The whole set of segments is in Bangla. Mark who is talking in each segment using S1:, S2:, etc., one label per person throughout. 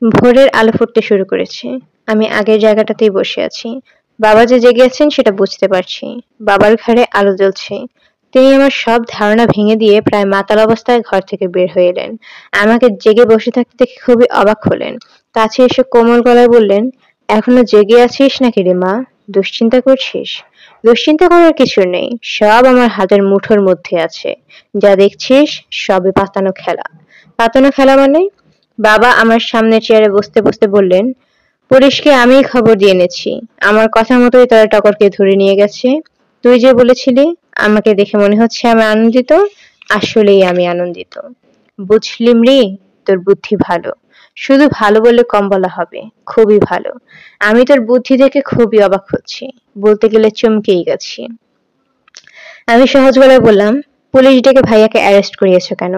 S1: ভোরের আলো ফুটতে শুরু করেছে। আমি আগের জায়গাটাতেই বসে আছি। বাবা যে জেগে আছেন সেটা বুঝতে পারছি। বাবার ঘাড়ে আলো জ্বলছে। তিনি আমার সব ধারণা ভেঙে দিয়ে প্রায় মাতাল অবস্থায় ঘর থেকে বের হয়ে এলেন। আমাকে জেগে বসে থাকতে দেখে খুবই অবাক হলেন। কাছে এসে কোমল গলায় বললেন, এখনো জেগে আছিস নাকি রে মা? দুশ্চিন্তা করছিস? দুশ্চিন্তা করার কিছু নেই, সব আমার হাতের মুঠোর মধ্যে আছে। যা দেখছিস সবই পাতানো খেলা। পাতানো খেলা মানে? বাবা আমার সামনের চেয়ারে বসতে বসতে বললেন, পুলিশকে আমিই খবর দিয়ে এনেছি। আমার কথা মতোই তারা টগরকে ধরে নিয়ে গেছে। তুই যে বলেছিলি আমাকে দেখে মনে হচ্ছে আমি আনন্দিত, আসলেই আমি আনন্দিত। বুঝলি মৃ, তোর বুদ্ধি ভালো। শুধু ভালো বললে কম বলা হবে, খুবই ভালো। আমি তোর বুদ্ধি দেখে খুবই অবাক হচ্ছি, বলতে গেলে চমকেই গেছি। আমি সহজ গলায় বললাম, পুলিশ ডেকে ভাইয়াকে অ্যারেস্ট করিয়েছো কেন?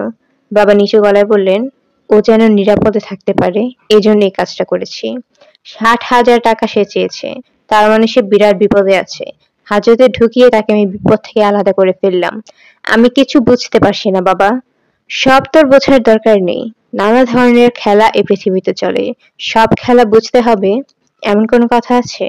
S1: বাবা নিচু গলায় বললেন, ও যেন নিরাপদে থাকতে পারে, এজন্য এই কাজটা করেছি। ৬০,০০০ টাকা সে চেয়েছে, তার মানে সে বিরাট বিপদে আছে। হাজতে ঢুকিয়ে তাকে আমি বিপদ থেকে আলাদা করে ফেললাম। আমি কিছু বুঝতে পারছি না বাবা। সব তোর বোঝার দরকার নেই। নানা ধরনের খেলা এ পৃথিবীতে চলে। সব খেলা বুঝতে হবে এমন কোনো কথা আছে?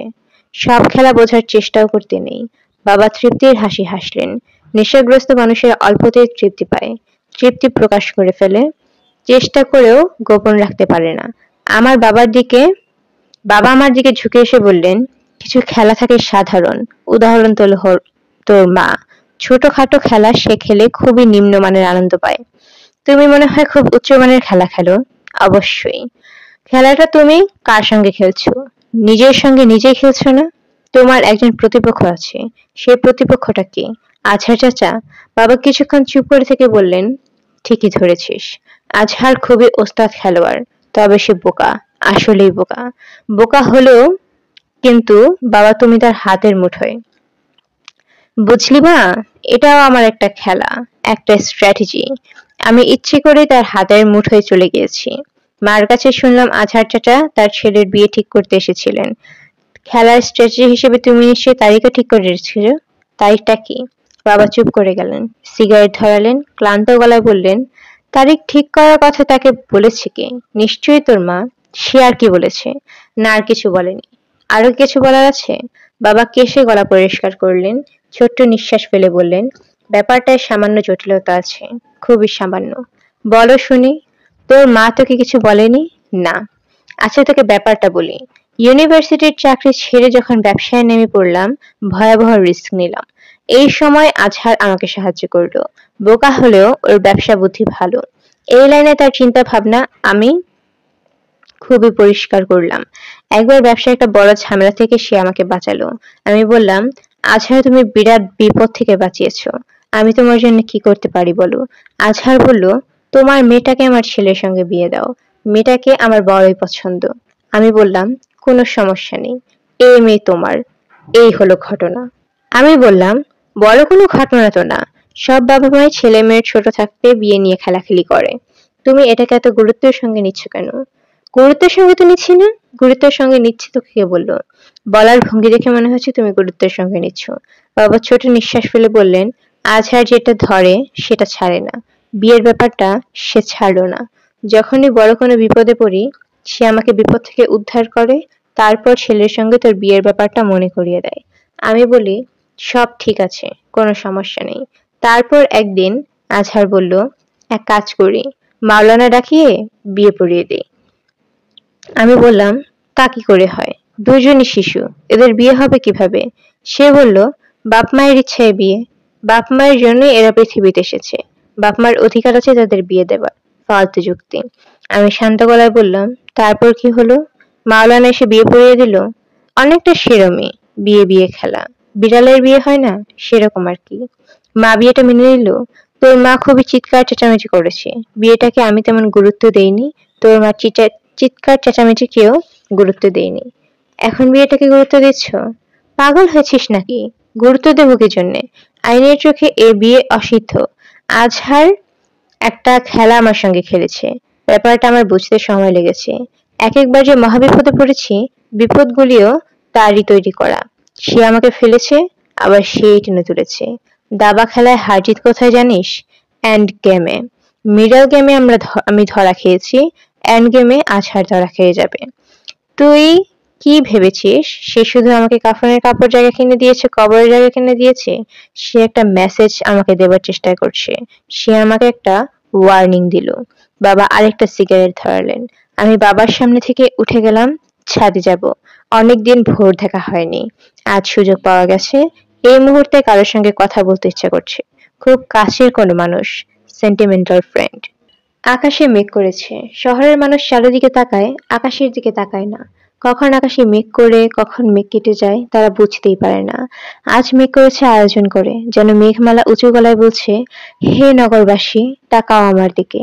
S1: সব খেলা বোঝার চেষ্টাও করতে নেই। বাবা তৃপ্তির হাসি হাসলেন। নেশাগ্রস্ত মানুষের অল্পতেই তৃপ্তি পায়, তৃপ্তি প্রকাশ করে ফেলে, চেষ্টা করেও গোপন রাখতে পারে না। আমার বাবা আমার দিকে ঝুঁকে এসে বললেন, কিছু খেলা থাকে সাধারণ, উদাহরণ তোর মা। ছোটখাটো খেলা সে খেলে খুবই নিম্নমানের আনন্দ পায়। তুমি মনে হয় খুব উচ্চমানের খেলা খেলো। অবশ্যই। খেলাটা তুমি কার সঙ্গে খেলছো? নিজের সঙ্গে নিজেই খেলছো না? তোমার একজন প্রতিপক্ষ আছে। সেই প্রতিপক্ষটা কে? আজহার চাচা? বাবা কিছুক্ষণ চুপ করে থেকে বললেন, ঠিকই ধরেছিস। আজহার খুবই ওস্তাদ খেলোয়াড়, তবে সে বোকা, আসলেই বোকা। বোকা হলেও কিন্তু বাবা তুমি তার হাতের মুঠোয়। বুঝলি মা, এটাও আমার একটা খেলা, একটা স্ট্র্যাটেজি। আমি ইচ্ছে করে তার হাতের মুঠোয় চলে গিয়েছি। মার কাছে শুনলাম আজহার চাচা তার ছেলের বিয়ে ঠিক করতে এসেছিলেন। খেলার স্ট্র্যাটেজি হিসেবে তুমি নিশ্চয়ই তারিখও ঠিক করে রেখেছিল। তারিখটা কি? বাবা চুপ করে গেলেন, সিগারেট ধরালেন, ক্লান্ত গলায় বললেন, তারিখ ঠিক করার কথা তাকে বলেছে কে? নিশ্চয়ই তোর মা। সে আর কি বলেছে? না, আর কিছু বলেনি। আরো কিছু বলার আছে? বাবা কেশে গলা পরিষ্কার করলেন, ছোট্ট নিঃশ্বাস ফেলে বললেন, ব্যাপারটায় সামান্য জটিলতা আছে, খুবই সামান্য। বলো শুনি। তোর মা তোকে কিছু বলেনি? না। আচ্ছা তোকে ব্যাপারটা বলি। ইউনিভার্সিটির চাকরি ছেড়ে যখন ব্যবসায় নেমে পড়লাম, ভয়াবহ রিস্ক নিলাম। এই সময় আজহার আমাকে সাহায্য করলো। বোকা হলেও ওর ব্যবসা বুদ্ধি ভালো। এই লাইনে তার চিন্তা ভাবনা আমি খুবই পরিষ্কার করলাম। একবার ব্যবসায় একটা বড় ঝামেলা থেকে সে আমাকে বাঁচালো। আমি বললাম, আজহার তুমি বিরাট বিপদ থেকে বাঁচিয়েছো। আমি তোমার জন্য কি করতে পারি বলো? আজহার বলল, তোমার মেয়েটাকে আমার ছেলের সঙ্গে বিয়ে দাও। মেয়েটাকে আমার বড়ই পছন্দ। আমি বললাম, কোনো সমস্যা নেই, এই মেয়ে তোমার। এই হলো ঘটনা। আমি বললাম, বড় কোনো ঘটনা তো না। সব বাবা মাই ছেলে মেয়ের ছোট থাকতে বিয়ে নিয়ে খেলাখেলি করে। তুমি এটাকে এত গুরুত্বের সঙ্গে নিচ্ছ কেন? গুরুত্বের সঙ্গে তো নিচ্ছি না। গুরুত্বের সঙ্গে নিচ্ছি তো কে বললো? বলার ভঙ্গি দেখে মনে হচ্ছে তুমি গুরুত্বের সঙ্গে নিচ্ছ। বাবা ছোট নিঃশ্বাস ফেলে বললেন, আজহার যেটা ধরে সেটা ছাড়ে না। বিয়ের ব্যাপারটা সে ছাড়লো না। যখনই বড় কোনো বিপদে পড়ি, সে আমাকে বিপদ থেকে উদ্ধার করে, তারপর ছেলের সঙ্গে তোর বিয়ের ব্যাপারটা মনে করিয়ে দেয়। আমি বলি, সব ঠিক আছে, কোনো সমস্যা নেই। তারপর একদিন আজহার বলল, এক কাজ করি, মাওলানা ডাকিয়ে বিয়ে পড়িয়ে দেই। আমি বললাম, তা কি করে হয়? দুজনই শিশু, এদের বিয়ে হবে কিভাবে? সে বলল, বাপ মায়ের ইচ্ছায় বিয়ে। বাপ মায়ের জন্যই এরা পৃথিবীতে এসেছে। বাপ মার অধিকার আছে তাদের বিয়ে দেবার। ফালতু যুক্তি। আমি শান্ত গলায় বললাম, তারপর কি হলো? মাওলানা এসে বিয়ে পড়িয়ে দিল। অনেকটা সেরমই, বিয়ে বিয়ে খেলা। বিড়ালের বিয়ে হয় না, সেরকম আর কি। মা বিয়েটা মেনে নিল। তোর মা খুবই চিৎকার চেঁচামেচি করেছে। বিয়েটাকে আমি তেমন গুরুত্ব দেইনি। তোর মা চিৎকার চেঁচামেচিকেও গুরুত্ব দেয়নি। এখন বিয়েটাকে গুরুত্ব দিচ্ছ? পাগল হয়েছিস নাকি? গুরুত্ব দেবো কি জন্যে? আইনের চোখে এ বিয়ে অসিদ্ধ। আজহার একটা খেলা আমার সঙ্গে খেলেছে। ব্যাপারটা আমার বুঝতে সময় লেগেছে। এক একবার যে মহাবিপদে পড়েছি, বিপদগুলিও তারই তৈরি করা। সে আমাকে ফেলেছে, আবার সেই টেনে তুলেছে। দাবা খেলায় হার জিত কোথায় জানিস? এন্ড গেমে। মিডল গেমে আমি ধরা খেয়েছি, এন্ড গেমে আছাড় ধরা খেয়ে যাবে। তুই কি ভেবেছিস সে শুধু আমাকে কাফনের কাপড় জায়গা কিনে দিয়েছে, কবরের জায়গা কিনে দিয়েছে? সে একটা মেসেজ আমাকে দেবার চেষ্টা করছে। সে আমাকে একটা ওয়ার্নিং দিল। বাবা আরেকটা সিগারেট ধরালেন। আমি বাবার সামনে থেকে উঠে গেলাম, ছাদে যাব। অনেকদিন ভোর দেখা হয়নি। আজ সুযোগ পাওয়া গেছে। এই মুহূর্তে কারোর সঙ্গে কথা বলতে ইচ্ছা করছে। খুব কাছের কোনো মানুষ, সেন্টিমেন্টাল ফ্রেন্ড। আকাশে মেঘ করেছে। শহরের মানুষ চারিদিকে তাকায়, আকাশের দিকে তাকায় না। কখন আকাশে মেঘ করে কখন মেঘ কেটে যায় তারা বুঝতেই পারে না। আজ মেঘ করেছে আয়োজন করে, যেন মেঘমালা উঁচু গলায় বলছে, হে নগরবাসী, তাকাও আমার দিকে।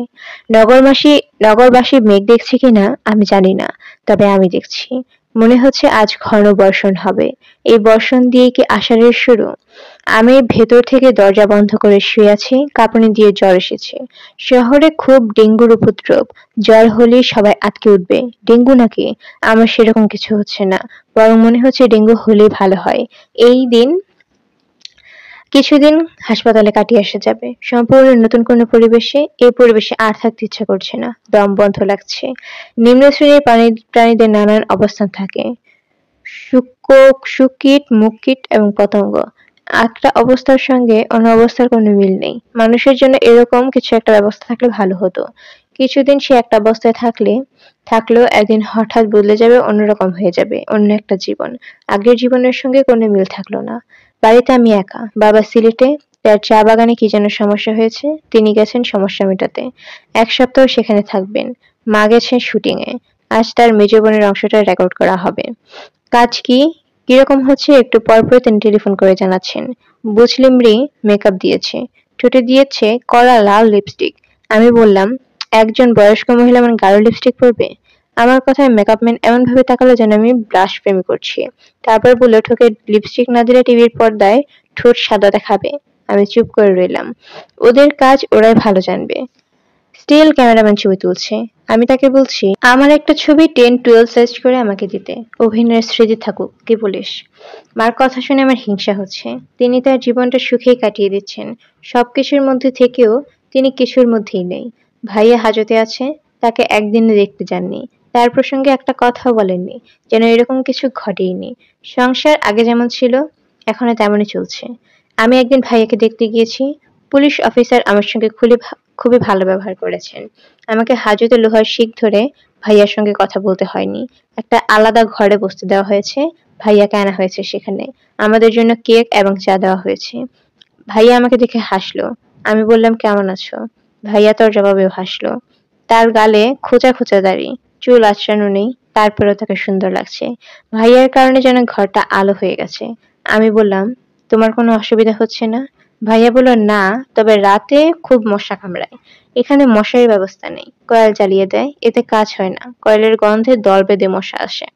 S1: নগরবাসী নগরবাসী মেঘ দেখছে কিনা আমি জানি না, তবে আমি দেখছি। মনে হচ্ছে আজ ঘন বর্ষণ হবে। এই বর্ষণ দিয়ে কি আষাঢ়ের শুরু? আমি ভেতর থেকে দরজা বন্ধ করে শুয়ে আছি, কাঁপুনি দিয়ে জ্বর এসেছে। শহরে খুব ডেঙ্গুর উপদ্রব। জ্বর হলেই সবাই আটকে উঠবে। ডেঙ্গু নাকি? আমার সেরকম কিছু হচ্ছে না, বরং মনে হচ্ছে ডেঙ্গু হলেই ভালো হয়। এই দিন কিছুদিন হাসপাতালে কাটিয়ে আসা যাবে। সম্পূর্ণ নতুন কোনো পরিবেশে, এই পরিবেশে আর থাকতে ইচ্ছা করছে না। দম বন্ধ লাগছে। নিম্ন শ্রেণীর প্রাণীদের নানান অবস্থান থাকে। সুকীট, মুকীট এবং পতঙ্গ। একটা অবস্থার সঙ্গে অন্য অবস্থার কোনো মিল নেই। মানুষের জন্য এরকম কিছু একটা ব্যবস্থা থাকলে ভালো হতো। কিছুদিন সে একটা অবস্থায় থাকলেও একদিন হঠাৎ বদলে যাবে, অন্যরকম হয়ে যাবে, অন্য একটা জীবন। আগের জীবনের সঙ্গে কোনো মিল থাকলো না। বাড়িতে আমি একা। বাবা সিলেটে, তার চা বাগানে কি যেন সমস্যা হয়েছে, তিনি গেছেন সমস্যা মেটাতে। 1 সপ্তাহ সেখানে থাকবেন। মা গেছেন শুটিং এ। আজ তার মেজ বোনের অংশটা রেকর্ড করা হবে। কাজ কিরকম হচ্ছে একটু পরপর তিনি টেলিফোন করে জানাচ্ছেন। বুঝলিম রে, মেকআপ দিয়েছে, ঠোঁটে দিয়েছে কড়া লাল লিপস্টিক। আমি বললাম, একজন বয়স্ক মহিলা এমন গাঢ় লিপস্টিক পরবে? আমার কথায় মেকআপম্যান এমন ভাবে তাকালো যেন আমি ব্লাশফেমি করছি। তারপর বলল, ঠোঁটে লিপস্টিক না দিলে টিভির পর্দায় ঠোঁট সাদা দেখাবে। আমি চুপ করে রইলাম। ওদের কাজ ওরাই ভালো জানবে। স্টিল ক্যামেরাম্যান ছবি তুলছে। আমি তাকে বলছি, আমার একটা ছবি 10-12 সাইজ করে আমাকে দিতে। অভিনয়ের স্মৃতি থাকুক, কি বলিস? মার কথা শুনে আমার হিংসা হচ্ছে। তিনি তার জীবনটা সুখেই কাটিয়ে দিচ্ছেন। সবকিছুর মধ্যে থেকেও তিনি কিছুর মধ্যেই নেই। ভাইয়া হাজতে আছে, তাকে একদিনে দেখতে যাননি। তার প্রসঙ্গে একটা কথাও বলেননি, যেন এরকম কিছু ঘটেইনি। সংসার আগে যেমন ছিল, এখনো তেমনই চলছে। আমি একদিন ভাইয়াকে দেখতে গিয়েছি। পুলিশ অফিসার আমার সঙ্গে খুবই ভালো ব্যবহার করেছেন। আমাকে হাজতে লোহার শিক ধরে ভাইয়ার সঙ্গে কথা বলতে হয়নি। একটা আলাদা ঘরে বসতে দেওয়া হয়েছে। ভাইয়াকে আনা হয়েছে সেখানে। আমাদের জন্য কেক এবং চা দেওয়া হয়েছে। ভাইয়া আমাকে দেখে হাসলো। আমি বললাম, কেমন আছো? ভাইয়া তার জবাবেও হাসলো। তার গালে খোঁচা খোঁচা দাড়ি, চুল আঁচড়ানো নেই, তারপরেও তাকে সুন্দর লাগছে। ভাইয়ার কারণে যেন ঘরটা আলো হয়ে গেছে। আমি বললাম, তোমার কোনো অসুবিধা হচ্ছে না? ভাইয়া বলল, না, তবে রাতে খুব মশা কামড়ায়। এখানে মশারির ব্যবস্থা নেই। কয়েল জ্বালিয়ে দেয়, এতে কাজ হয় না। কয়েলের গন্ধে দল বেঁধে মশা আসে।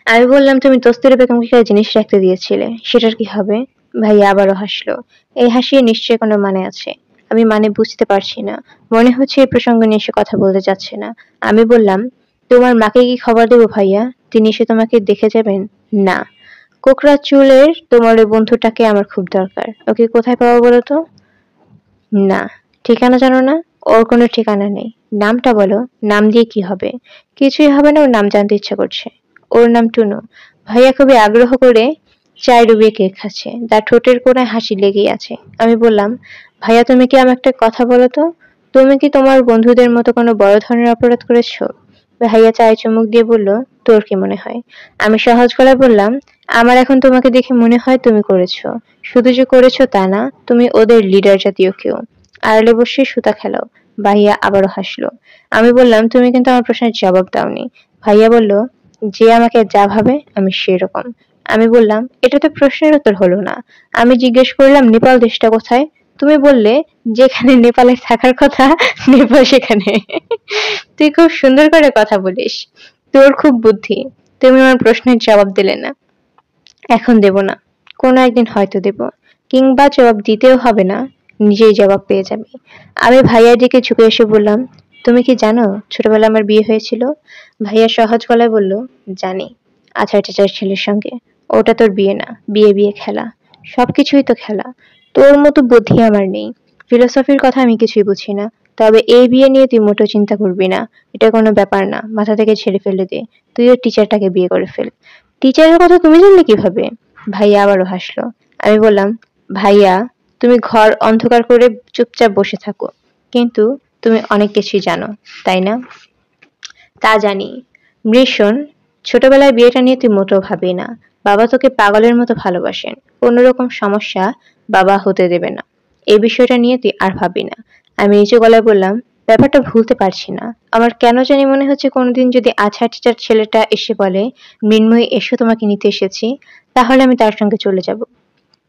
S1: আমি বললাম, তুমি দস্তুরে বেগমকে একটা জিনিস রাখতে দিয়েছিলে, সেটার কি হবে? ভাইয়া আবারও হাসলো। এই হাসির নিশ্চয়ই কোনো মানে আছে। আমি মানে বুঝতে পারছি না। মনে হচ্ছে এই প্রসঙ্গ নিয়ে সে কথা বলতে চাচ্ছে না। আমি বললাম, তোমার মাকে কি খবর দেবো ভাইয়া? তিনি এসে তোমাকে দেখে যাবেন? না। কোকড়া চুলের তোমার ওই বন্ধুটাকে আমার খুব দরকার। ওকে কোথায় পাবো বলো তো? না। ঠিকানা জানো না? ওর কোনো ঠিকানা নেই। নামটা বলো। নাম দিয়ে কি হবে? কিছুই হবে না, ওর নাম জানতে ইচ্ছা করছে। ওর নাম টুনু। ভাইয়া খুবই আগ্রহ করে চায় ডুবিয়ে কেক খাচ্ছে। তার ঠোঁটের কোণায় হাসি লেগেই আছে। আমি বললাম, ভাইয়া তুমি কি আমাকে একটা কথা বলো তো? তুমি কি তোমার বন্ধুদের মতো কোনো বড় ধরনের অপরাধ করেছো? ভাইয়া চায়ে চুমুক দিয়ে বলল, তোর কি মনে হয়? আমি সহজ গলায় বললাম, আমার এখন তোমাকে দেখে মনে হয় তুমি করেছো। শুধু যে করেছো তা না, তুমি ওদের লিডার জাতীয় কেউ। আড়ালে বসে সুতা খেলাও। ভাইয়া আবারও হাসলো। আমি বললাম, তুমি কিন্তু আমার প্রশ্নের জবাব দাওনি। ভাইয়া বলল, যে আমাকে যা ভাবে আমি সেরকম। আমি বললাম, এটা তো প্রশ্নের উত্তর হলো না। আমি জিজ্ঞেস করলাম, নেপাল দেশটা কোথায়? তুমি বললে, যেখানে নেপালের থাকার কথা নেপাল সেখানে। তুই খুব সুন্দর করে কথা বলিস। তোর খুব বুদ্ধি। তুমি আমার প্রশ্নের জবাব দিলে না। এখন দেব না। কোনো একদিন হয়তো দেব। কিংবা জবাব দিতেও হবে না, নিজেই জবাব পেয়ে যাবে। আমি ভাইয়ার দিকে ঝুঁকে এসে বললাম, তুমি কি জানো ছোটবেলায় আমার বিয়ে হয়েছিল? ভাইয়া সহজ গলায় বলল, জানি। আচার টাচার ছেলের সঙ্গে। ওটা তোর বিয়ে না, বিয়ে বিয়ে খেলা। সবকিছুই তো খেলা। তোর মতো বুদ্ধি আমার নেই। ফিলোসফির কথা আমি কিছুই বুঝি না। তবে এই বিয়ে নিয়ে তুই মোটেও চিন্তা করবি না, এটা কোনো ব্যাপার না, মাথা থেকে ঝেড়ে ফেলে দে। তুইও টিচারটাকে বিয়ে করে ফেল। টিচারের কথা তুমি জানলে কিভাবে? ভাইয়া আবারও হাসলো। আমি বললাম, ভাইয়া তুমি ঘর অন্ধকার করে চুপচাপ বসে থাকো, কিন্তু তুমি অনেক কিছুই জানো, তাই না? তা জানি। মৃষণ, ছোটবেলায় বিয়েটা নিয়ে তুই মোটেও ভাবি না। বাবা তোকে পাগলের মতো ভালোবাসেন। কোনোরকম সমস্যা বাবা হতে দেবে না। এই বিষয়টা নিয়ে তুই আর ভাবি না। আমি নিচু গলায় বললাম, ব্যাপারটা ভুলতে পারছি না। আমার কেন জানি মনে হচ্ছে কোনোদিন যদি আছাড় টিচার ছেলেটা এসে বলে, মৃন্ময়ী এসো তোমাকে নিতে এসেছি, তাহলে আমি তার সঙ্গে চলে যাব।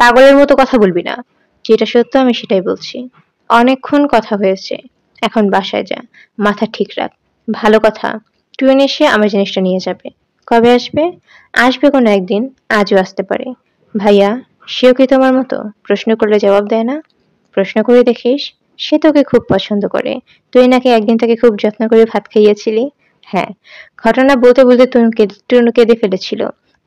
S1: পাগলের মতো কথা বলবি না। যেটা সত্য আমি সেটাই বলছি। অনেকক্ষণ কথা হয়েছে, এখন বাসায় যা, মাথা ঠিক রাখ। ভালো কথা, ট্রেন এসে আমার জিনিসটা নিয়ে যাবে। কবে আসবে? আসবে কোনো একদিন, আজও আসতে পারে। ভাইয়া, সেও কি তোমার মতো প্রশ্ন করলে জবাব দেয় না? প্রশ্ন করে দেখিস, সে তোকে খুব পছন্দ করে। তুই নাকি একদিন তাকে খুব যত্ন করে ভাত খাইয়েছিলি। হ্যাঁ, ঘটনা বলতে বলতে টুনু কেঁদে ফেলেছিল।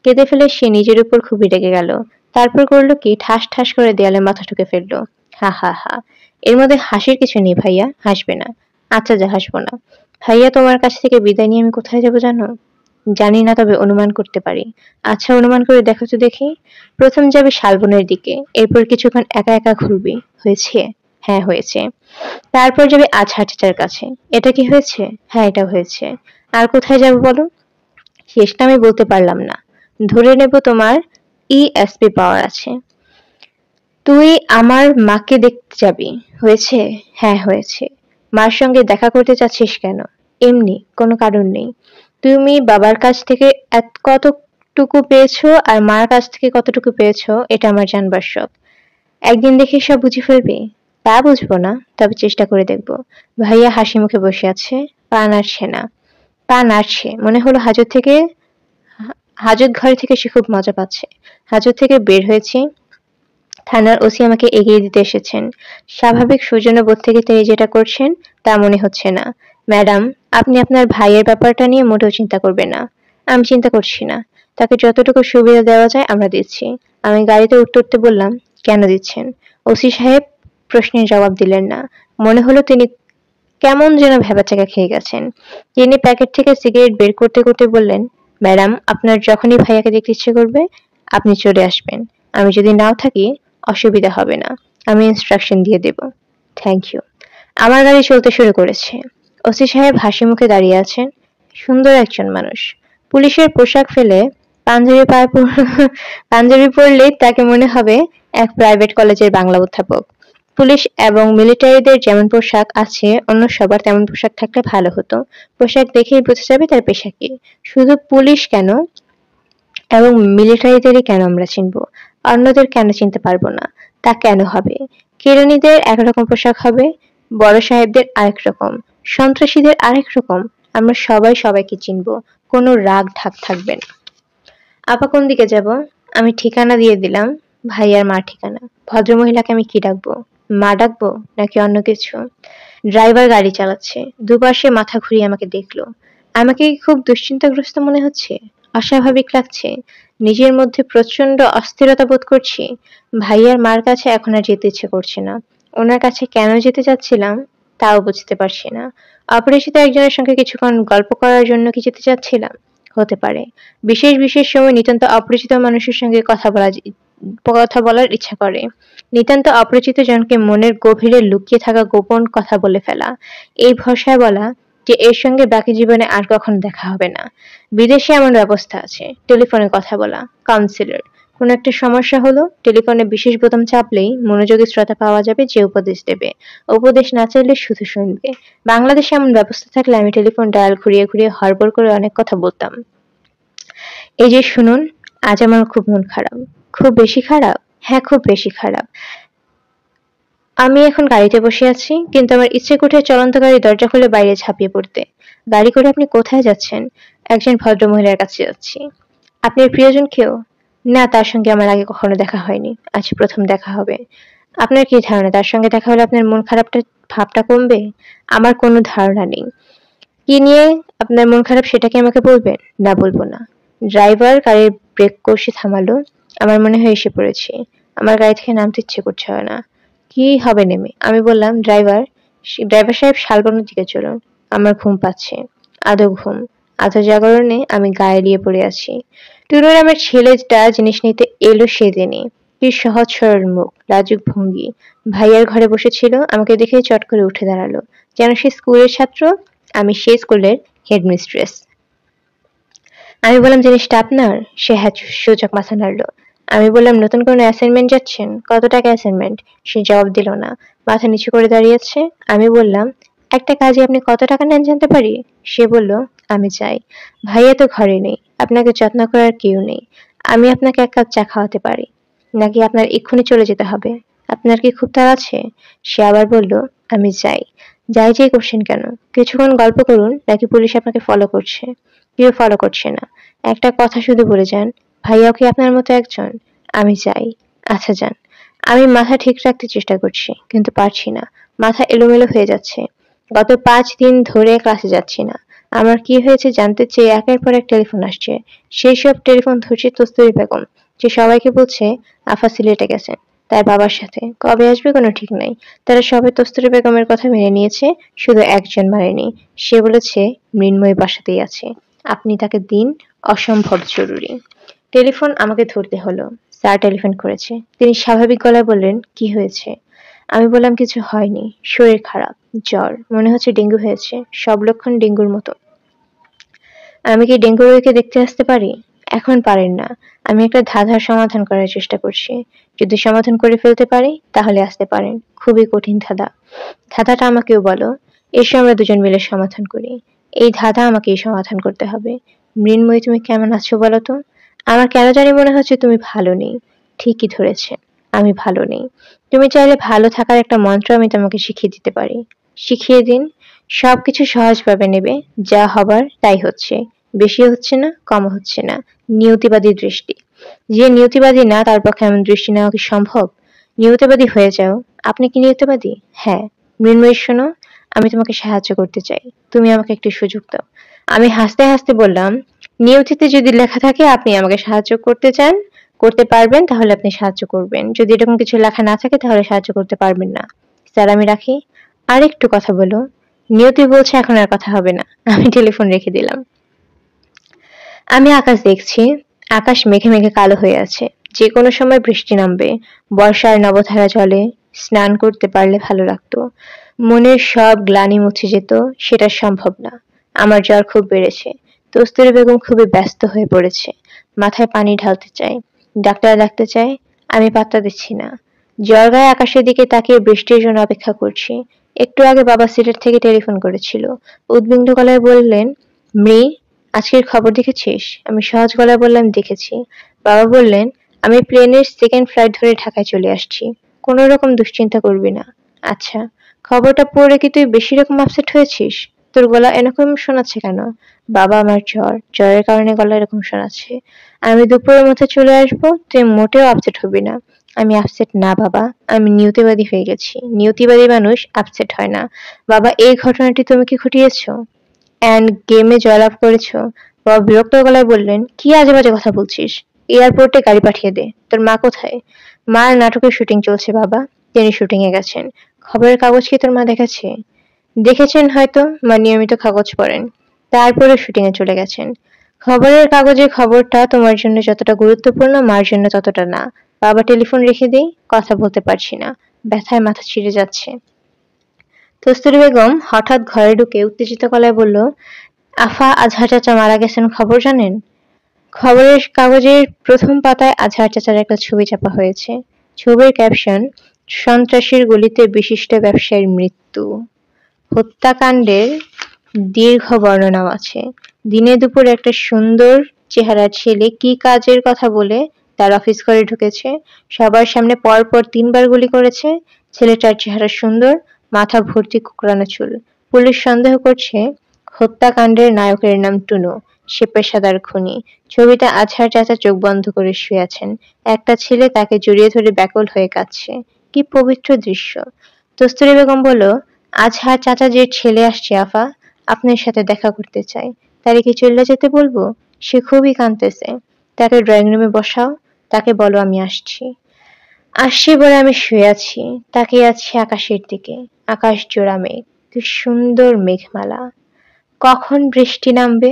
S1: কেঁদে ফেলে সে নিজের উপর খুবই রেগে গেল। তারপর করলো কি, ঠাস ঠাস করে দেয়ালে মাথা ঠুকে ফেললো। হা হা হা। এর মধ্যে হাসির কিছু নেই ভাইয়া, হাসবে না। আচ্ছা যা, হাসবো না। ভাইয়া, তোমার কাছ থেকে বিদায় নিয়ে আমি কোথায় যাবো জানো? জানি না, তবে অনুমান করতে পারি। আচ্ছা অনুমান করে দেখো তো দেখি। প্রথম যাবে শালবনের দিকে, এরপর কিছুক্ষণ একা একা ঘুরবি। হয়েছে? হ্যাঁ হয়েছে। তারপর যাবে আজহার টিচার কাছে। এটা কি হয়েছে? হ্যাঁ এটা হয়েছে। আর কোথায় যাবো বলো? শেষটা আমি বলতে পারলাম না। ধরে নেব তোমার ইএসপি পাওয়ার আছে। তুই আমার মাকে দেখতে যাবি। হয়েছে? হ্যাঁ হয়েছে। মার সঙ্গে দেখা করতে চাচ্ছিস কেন? এমনি, কোনো কারণ নেই। তুমি বাবার কাছ থেকে কতটুকু পেয়েছো আর মার কাছ থেকে কতটুকু পেয়েছো, এটা আমার জানবার শখ। একদিন দেখে সব বুঝে ফেলবি? তা বুঝবো না, তবে চেষ্টা করে দেখবো। ভাইয়া হাসি মুখে বসে আছে, পা নাড়ছে না। পা নাড়ছে, মনে হলো হাজত ঘর থেকে সে খুব মজা পাচ্ছে। হাজত থেকে বের হয়েছি, থানার ওসি আমাকে এগিয়ে দিতে এসেছেন। স্বাভাবিক সৌজন্যবোধ থেকে তিনি যেটা করছেন তা মনে হচ্ছে না। ম্যাডাম, আপনি আপনার ভাইয়ের ব্যাপারটা নিয়ে মোটেও চিন্তা করবেন না। আমি চিন্তা করছি না। তাকে যতটুকু সুবিধা দেওয়া যায় আমরা দিচ্ছি। আমি গাড়িতে উঠতে উঠতে বললাম, কেন দিচ্ছেন? ওসি সাহেব প্রশ্নের জবাব দিলেন না। মনে হলো তিনি কেমন যেন ভ্যাবাচ্যাকা খেয়ে গেছেন। তিনি প্যাকেট থেকে সিগারেট বের করতে করতে বললেন, ম্যাডাম, আপনার যখনই ভাইয়াকে দেখতে ইচ্ছে করবে আপনি চলে আসবেন। আমি যদি নাও থাকি অসুবিধা হবে না। আমি ইনস্ট্রাকশন দিয়ে দেব। Thank you. আমার গাড়ি চলতে শুরু করেছে। ওসি সাহেব হাসি মুখে দাঁড়িয়ে আছেন। সুন্দর একজন মানুষ। পুলিশের পোশাক ফেলে পাঞ্জাবি পাঞ্জাবি পরলেই তাকে মনে হবে এক প্রাইভেট কলেজের বাংলা অধ্যাপক। পুলিশ এবং মিলিটারিদের যেমন পোশাক আছে, অন্য সবার তেমন পোশাক থাকলে ভালো হতো। পোশাক দেখেই বোঝা যাবে তার পেশা কি। শুধু পুলিশ কেন এবং মিলিটারিদেরই কেন আমরা চিনব? অন্যদের কেন চিনতে পারবো না? তা কেন হবে? কেরানীদের একরকম পোশাক হবে, বড় সাহেবদের আরেক রকম, সন্ত্রাসীদের আরেক রকম। আমরা সবাই সবাইকে চিনব, কোনো রাগ ঢাক থাকবে না। আপা কোন দিকে যাব? আমি ঠিকানা দিয়ে দিলাম, ভাই আর মা ঠিকানা। ভদ্রমহিলাকে আমি কি ডাকবো? মা ডাকবো নাকি অন্য কিছু? ড্রাইভার গাড়ি চালাচ্ছে, দুপাশে মাথা ঘুরিয়ে আমাকে দেখলো। আমাকে কি খুব দুশ্চিন্তাগ্রস্ত মনে হচ্ছে? অস্বাভাবিক লাগছে? নিজের মধ্যে প্রচন্ড অস্থিরতা বোধ করছি। ভাইয়ার মার কাছে এখন আর যেতে ইচ্ছে করছে না। ওনার কাছে কেন যেতে চাচ্ছিলাম তাও বুঝতে পারছি না। অপরিচিত একজনের সঙ্গে কিছুক্ষণ গল্প করার জন্য কি যেতে চাচ্ছিলাম? হতে পারে। বিশেষ বিশেষ সময় নিতান্ত অপরিচিত মানুষের সঙ্গে কথা বলার ইচ্ছা করে। নিতান্ত অপরিচিত জনকে মনের গভীরে লুকিয়ে থাকা গোপন কথা বলে ফেলা। এই ভরসায় বলা যে এর সঙ্গে বাকি জীবনে আর কখনো দেখা হবে না। বিদেশে এমন ব্যবস্থা আছে, টেলিফোনে কথা বলা, কাউন্সিলর। কোনো একটা সমস্যা হলো টেলিফোনে বিশেষ বোতাম চাপলেই মনোযোগী শ্রোতা পাওয়া যাবে যে উপদেশ দেবে। উপদেশ না চাইলে শুধু শুনবে। বাংলাদেশে এমন ব্যবস্থা থাকলে আমি টেলিফোন ডায়াল ঘুরিয়ে ঘুরিয়ে হড়বড় করে অনেক কথা বলতাম। এই যে শুনুন, আজ আমার খুব মন খারাপ। খুব বেশি খারাপ? হ্যাঁ খুব বেশি খারাপ। আমি এখন গাড়িতে বসে আছি, কিন্তু আমার ইচ্ছে করছে চলন্ত গাড়ির দরজা খুলে বাইরে ঝাঁপিয়ে পড়তে। গাড়ি করে আপনি কোথায় যাচ্ছেন? একজন ভদ্রমহিলার কাছে যাচ্ছি। আপনার প্রিয়জন কেউ? না, তার সঙ্গে আমার আগে কখনো দেখা হয়নি। আজ প্রথম দেখা হবে। আপনার কি ধারণা তার সঙ্গে দেখা হলে আপনার মন খারাপটা ভাবটা কমবে? আমার কোনো ধারণা নেই। কি নিয়ে আপনার মন খারাপ সেটা কি আমাকে বলবেন? না বলবো না। ড্রাইভার গাড়ির ব্রেক কষে থামালো। আমার মনে হয় এসে পড়েছি। আমার গাড়ি থেকে নামতে ইচ্ছে করছে না। কি হবে নেমে? আমি বললাম, ড্রাইভার ড্রাইভার সাহেব শালবনের দিকে চলুন। আমার ঘুম পাচ্ছে। আধো ঘুম, আধো জাগরণে আমি গায়ে এলিয়ে পড়ে আছি। টুনু নামের ছেলেটা জিনিস নিতে এলো সেদিনই। কি সহজ সরল মুখ, লাজুক ভঙ্গি। ভাইয়ার ঘরে বসেছিল, আমাকে দেখে চট করে উঠে দাঁড়ালো। যেন সে স্কুলের ছাত্র, আমি সেই স্কুলের হেডমিস্ট্রেস। আমি বললাম, জিনিসটা আপনার? সে হ্যাঁ সূচক মাথা নাড়ল। আমি বললাম, নতুন কোনো অ্যাসাইনমেন্ট যাচ্ছেন? কত টাকা অ্যাসাইনমেন্ট? সে জবাব দিল না, মাথা নিচু করে দাঁড়িয়েছে। আমি বললাম, একটা কাজে আপনি কত টাকা নেন জানতে পারি? সে বলল, আমি চাই। ভাইয়া তো ঘরে নেই, আপনাকে যত্ন করার কেউ নেই। আমি আপনাকে এক কাপ চা খাওয়াতে পারি। নাকি আপনার এক্ষুনি চলে যেতে হবে? আপনার কি খুব তাড়া আছে? সে আবার বলল, আমি যাই। যাই যাই করছেন কেন? কিছুক্ষণ গল্প করুন, নাকি পুলিশ আপনাকে ফলো করছে? কেউ ফলো করছে না। একটা কথা শুধু বলে যান, ভাইয়াও কি আপনার মতো একজন? আমি যাই। আচ্ছা যান। আমি মাথা ঠিক রাখতে চেষ্টা করছি, কিন্তু পারছি না। মাথা এলোমেলো হয়ে যাচ্ছে। গত 5 দিন ধরে ক্লাসে যাচ্ছি না। আমার কি হয়েছে জানতে চেয়ে একের পর এক টেলিফোন আসছে। সেই সব টেলিফোন ধরছে কস্তুরী বেগম, যে সবাইকে বলছে আফা সিলেটে গেছেন তার বাবার সাথে। কবে আসবে কোনো ঠিক নাই। তারা সবাই কস্তুরী বেগমের কথা মেনে নিয়েছে, শুধু একজন মানেনি। সে বলেছে মৃন্ময়ী বাসাতেই আছে, আপনি তাকে দিন, অসম্ভব জরুরি। টেলিফোন আমাকে ধরতে হলো। স্যার টেলিফোন করেছে। তিনি স্বাভাবিক গলায় বললেন, কি হয়েছে? আমি বললাম, কিছু হয়নি, শরীর খারাপ, জ্বর, মনে হচ্ছে ডেঙ্গু হয়েছে, সব লক্ষণ ডেঙ্গুর মতো। আমি কি ডেঙ্গু রোগীকে দেখতে আসতে পারি? এখন পারেন না। আমি একটা ধাঁধার সমাধান করার চেষ্টা করছি। যদি সমাধান করে ফেলতে পারি তাহলে আসতে পারেন। খুবই কঠিন ধাঁধা। ধাঁধাটা আমাকেও বলো। এসো আমরা দুজন মিলে সমাধান করি। এই ধাঁধা আমাকেই সমাধান করতে হবে। মৃন্ময়ী, তুমি কেমন আছো বলো তো? আমার কেন জানি মনে হচ্ছে তুমি ভালো নেই। ঠিকই ধরেছে, আমি ভালো নেই। তুমি চাইলে ভালো থাকার একটা মন্ত্র আমি তোমাকে শিখিয়ে দিতে পারি। শিখিয়ে দিন। সবকিছু সহজভাবে নেবে, যা হবার তাই হচ্ছে। বেশি হচ্ছে না, কমও হচ্ছে না। নিয়তিবাদী দৃষ্টি। যে নিয়তিবাদী না তার পক্ষে এমন দৃষ্টি নেওয়া কি সম্ভব? নিয়তিবাদী হয়ে যাও। আপনি কি নিয়তিবাদী? হ্যাঁ। মৃন্ময়ী শোনো, আমি তোমাকে সাহায্য করতে চাই। তুমি আমাকে একটু সুযোগ দাও। আমি হাসতে হাসতে বললাম, নিয়তিতে যদি লেখা থাকে আপনি আমাকে সাহায্য করতে চান, করতে পারবেন, তাহলে আপনি সাহায্য করবেন। যদি এরকম কিছু লেখা না থাকে তাহলে সাহায্য করতে পারবেন না। স্যার আমি রাখি। আর একটু কথা বলো। নিয়তি বলছে এখন আর কথা হবে না। আমি টেলিফোন রেখে দিলাম। আমি আকাশ দেখছি। আকাশ মেঘে মেঘে কালো হয়ে আছে। যে কোনো সময় বৃষ্টি নামবে। বর্ষার নবধারা জলে স্নান করতে পারলে ভালো লাগতো। মনের সব গ্লানি মুছে যেত, সেটা সম্ভব না। আমার জ্বর খুব বেড়েছে। কস্তুরী বেগম খুবই ব্যস্ত হয়ে পড়েছে। মাথায় পানি ঢালতে চায়, ডাক্তার ডাকতে চায়। আমি পাত্তা দিচ্ছি না। জ্বর গায়ে আকাশের দিকে তাকিয়ে বৃষ্টির জন্য অপেক্ষা করছি। একটু আগে বাবা সিলেট থেকে টেলিফোন করেছিল। উদ্বিগ্ন গলায় বললেন, মৃ, আজকের খবর দেখেছিস? আমি সহজ গলায় বললাম, দেখেছি। বাবা বললেন, আমি প্লেনের সেকেন্ড ফ্লাইট ধরে ঢাকায় চলে আসছি। কোনো রকম দুশ্চিন্তা করবি না। আচ্ছা, খবরটা পড়ে কি তুই বেশি রকম আপসেট হয়েছিস? তোর গলা এরকম শোনাচ্ছে কেন? বাবা, আমার জ্বর, জ্বরের কারণে গলা এরকম শোনাচ্ছে। আমি দুপুরের মধ্যে চলে আসবো, তুই মোটেও আপসেট হবি না। আমি আপসেট না বাবা, আমি নিয়তিবাদী হয়ে গেছি। নিয়তিবাদী মানুষ আপসেট হয় না। বাবা, এই ঘটনাটি তুমি কি ঘটিয়েছো? অ্যান্ড গেমে জয়লাভ করেছো? বাবা বিরক্ত গলায় বললেন, কি আজে বাজে কথা বলছিস? এয়ারপোর্টে গাড়ি পাঠিয়ে দে। তোর মা কোথায়? মার নাটকের শুটিং চলছে বাবা। তিনি শুটিং এ গেছেন। খবরের কাগজ কি তোর মা দেখেছে? দেখেছেন হয়তো, মা নিয়মিত কাগজ পড়েন। তারপরে শুটিং এ চলে গেছেন। খবরের কাগজের খবরটা তোমার জন্য যতটা গুরুত্বপূর্ণ, মার জন্য ততটা না। বাবা টেলিফোন রেখে দেই, কথা বলতে পারছি না। ব্যথায় মাথা ছিঁড়ে যাচ্ছে। কস্তুরী বেগম হঠাৎ ঘরে ঢুকে উত্তেজিত গলায় বলল, আফা আজহার চাচা মারা গেছেন, খবর জানেন? খবরের কাগজের প্রথম পাতায় আজহার চাচার একটা ছবি চাপা হয়েছে। ছবির ক্যাপশন, সন্ত্রাসীর গলিতে বিশিষ্ট ব্যবসায়ীর মৃত্যু। হত্যাকাণ্ডের দীর্ঘ বর্ণনাও আছে। দিনে দুপুরে একটা সুন্দর চেহারার ছেলে কি কাজের কথা বলে তার অফিস ঘরে ঢুকেছে, সবার সামনে পরপর 3বার গুলি করেছে। ছেলেটার চেহারা সুন্দর, মাথা ভর্তি কুকড়ানো চুল। পুলিশ সন্দেহ করছে হত্যাকাণ্ডের নায়কের নাম টুনু। সে পেশাদার খুনি। ছবিতে আজহার চাচা চোখ বন্ধ করে শুয়ে আছেন। একটা ছেলে তাকে জড়িয়ে ধরে ব্যাকুল হয়ে কাঁদছে। কি পবিত্র দৃশ্য। কস্তুরী বেগম বলল, আজহার চাচা যে ছেলে আসছে আফা, আপনার সাথে দেখা করতে চাই। তারে কি চলে যেতে বলবো? সে খুবই কাঁদতেছে। তাকে ড্রয়িং রুমে বসাও, তাকে বলো আমি আসছি। আসছে বলে আমি শুয়ে আছি, তাকিয়ে আছি আকাশের দিকে। আকাশ জোড়া মেঘ, কি সুন্দর মেঘমালা। কখন বৃষ্টি নামবে?